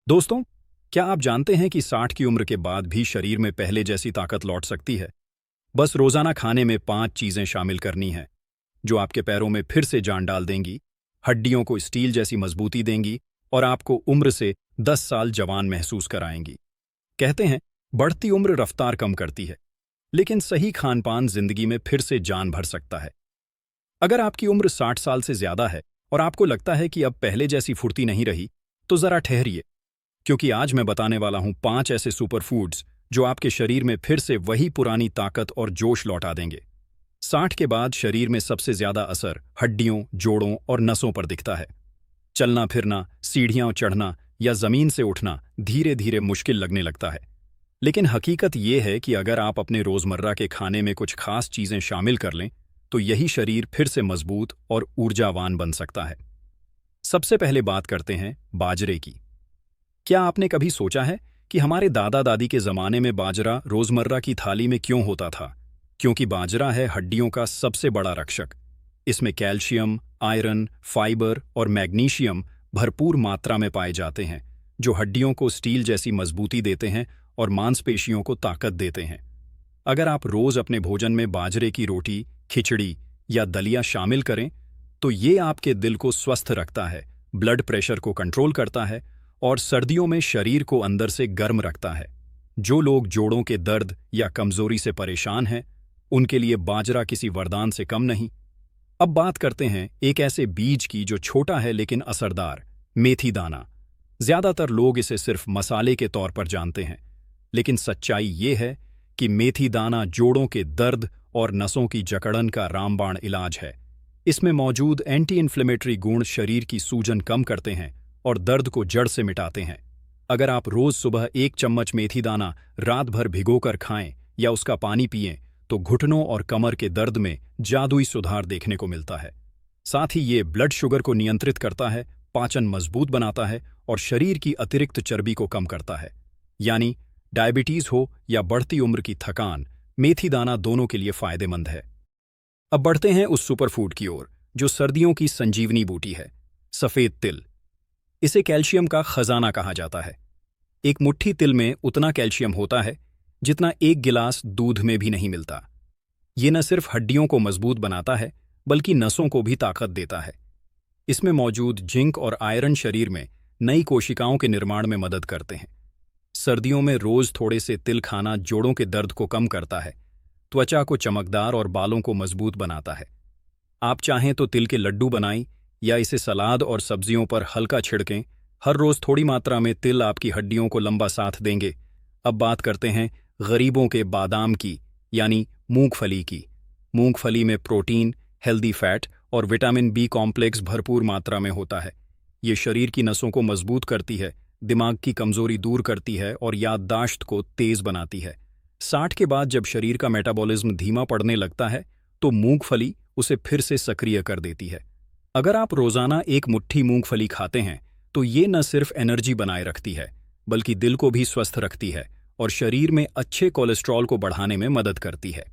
दोस्तों, क्या आप जानते हैं कि 60 की उम्र के बाद भी शरीर में पहले जैसी ताकत लौट सकती है? बस रोजाना खाने में 5 चीजें शामिल करनी हैं, जो आपके पैरों में फिर से जान डाल देंगी, हड्डियों को स्टील जैसी मजबूती देंगी और आपको उम्र से 10 साल जवान महसूस कराएंगी। कहते हैं, बढ़ती उम्र रफ्तार कम करती है, लेकिन सही खानपान जिंदगी में फिर से जान भर सकता है। अगर आपकी उम्र 60 साल से ज्यादा है और आपको लगता है कि अब पहले जैसी फुर्ती नहीं रही, तो जरा ठहरिए, क्योंकि आज मैं बताने वाला हूं 5 ऐसे सुपर फूड्स जो आपके शरीर में फिर से वही पुरानी ताकत और जोश लौटा देंगे। 60 के बाद शरीर में सबसे ज्यादा असर हड्डियों, जोड़ों और नसों पर दिखता है। चलना फिरना, सीढ़ियां चढ़ना या जमीन से उठना धीरे धीरे मुश्किल लगने लगता है। लेकिन हकीकत यह है कि अगर आप अपने रोजमर्रा के खाने में कुछ खास चीजें शामिल कर लें, तो यही शरीर फिर से मजबूत और ऊर्जावान बन सकता है। सबसे पहले बात करते हैं बाजरे की। क्या आपने कभी सोचा है कि हमारे दादा दादी के जमाने में बाजरा रोजमर्रा की थाली में क्यों होता था? क्योंकि बाजरा है हड्डियों का सबसे बड़ा रक्षक। इसमें कैल्शियम, आयरन, फाइबर और मैग्नीशियम भरपूर मात्रा में पाए जाते हैं, जो हड्डियों को स्टील जैसी मजबूती देते हैं और मांसपेशियों को ताकत देते हैं। अगर आप रोज अपने भोजन में बाजरे की रोटी, खिचड़ी या दलिया शामिल करें, तो ये आपके दिल को स्वस्थ रखता है, ब्लड प्रेशर को कंट्रोल करता है और सर्दियों में शरीर को अंदर से गर्म रखता है। जो लोग जोड़ों के दर्द या कमजोरी से परेशान हैं, उनके लिए बाजरा किसी वरदान से कम नहीं। अब बात करते हैं एक ऐसे बीज की जो छोटा है लेकिन असरदार, मेथी दाना। ज्यादातर लोग इसे सिर्फ मसाले के तौर पर जानते हैं, लेकिन सच्चाई ये है कि मेथी दाना जोड़ों के दर्द और नसों की जकड़न का रामबाण इलाज है। इसमें मौजूद एंटी इन्फ्लेमेटरी गुण शरीर की सूजन कम करते हैं और दर्द को जड़ से मिटाते हैं। अगर आप रोज सुबह 1 चम्मच मेथी दाना रात भर भिगोकर खाएं या उसका पानी पिएं, तो घुटनों और कमर के दर्द में जादुई सुधार देखने को मिलता है। साथ ही ये ब्लड शुगर को नियंत्रित करता है, पाचन मजबूत बनाता है और शरीर की अतिरिक्त चर्बी को कम करता है। यानी डायबिटीज हो या बढ़ती उम्र की थकान, मेथी दाना दोनों के लिए फायदेमंद है। अब बढ़ते हैं उस सुपरफूड की ओर जो सर्दियों की संजीवनी बूटी है, सफेद तिल। इसे कैल्शियम का खजाना कहा जाता है। एक मुट्ठी तिल में उतना कैल्शियम होता है जितना 1 गिलास दूध में भी नहीं मिलता। ये न सिर्फ हड्डियों को मजबूत बनाता है, बल्कि नसों को भी ताकत देता है। इसमें मौजूद जिंक और आयरन शरीर में नई कोशिकाओं के निर्माण में मदद करते हैं। सर्दियों में रोज थोड़े से तिल खाना जोड़ों के दर्द को कम करता है, त्वचा को चमकदार और बालों को मजबूत बनाता है। आप चाहें तो तिल के लड्डू बनाएं या इसे सलाद और सब्जियों पर हल्का छिड़कें। हर रोज थोड़ी मात्रा में तिल आपकी हड्डियों को लंबा साथ देंगे। अब बात करते हैं गरीबों के बादाम की, यानी मूंगफली की। मूंगफली में प्रोटीन, हेल्दी फैट और विटामिन बी कॉम्प्लेक्स भरपूर मात्रा में होता है। ये शरीर की नसों को मजबूत करती है, दिमाग की कमजोरी दूर करती है और याददाश्त को तेज बनाती है। 60 के बाद जब शरीर का मेटाबॉलिज्म धीमा पड़ने लगता है, तो मूंगफली उसे फिर से सक्रिय कर देती है। अगर आप रोजाना 1 मुट्ठी मूंगफली खाते हैं, तो ये न सिर्फ एनर्जी बनाए रखती है, बल्कि दिल को भी स्वस्थ रखती है और शरीर में अच्छे कोलेस्ट्रॉल को बढ़ाने में मदद करती है।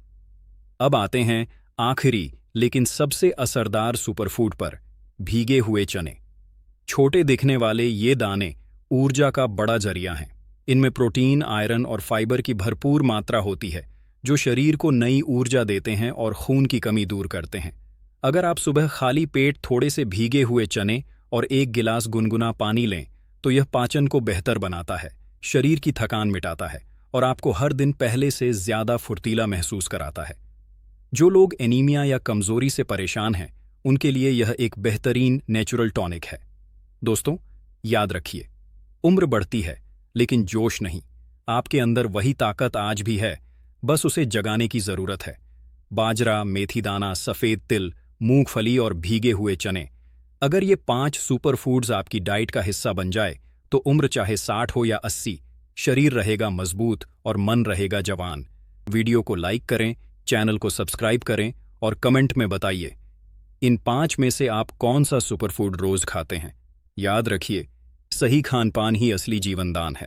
अब आते हैं आखिरी लेकिन सबसे असरदार सुपरफूड पर, भीगे हुए चने। छोटे दिखने वाले ये दाने ऊर्जा का बड़ा जरिया हैं। इनमें प्रोटीन, आयरन और फाइबर की भरपूर मात्रा होती है, जो शरीर को नई ऊर्जा देते हैं और खून की कमी दूर करते हैं। अगर आप सुबह खाली पेट थोड़े से भीगे हुए चने और 1 गिलास गुनगुना पानी लें, तो यह पाचन को बेहतर बनाता है, शरीर की थकान मिटाता है और आपको हर दिन पहले से ज्यादा फुर्तीला महसूस कराता है। जो लोग एनीमिया या कमजोरी से परेशान हैं, उनके लिए यह एक बेहतरीन नेचुरल टॉनिक है। दोस्तों, याद रखिए, उम्र बढ़ती है लेकिन जोश नहीं। आपके अंदर वही ताकत आज भी है, बस उसे जगाने की जरूरत है। बाजरा, मेथी दाना, सफेद तिल, मूंगफली और भीगे हुए चने, अगर ये 5 सुपर फूड्स आपकी डाइट का हिस्सा बन जाए, तो उम्र चाहे 60 हो या 80, शरीर रहेगा मजबूत और मन रहेगा जवान। वीडियो को लाइक करें, चैनल को सब्सक्राइब करें और कमेंट में बताइए इन 5 में से आप कौन सा सुपरफूड रोज खाते हैं। याद रखिए, सही खानपान ही असली जीवनदान है।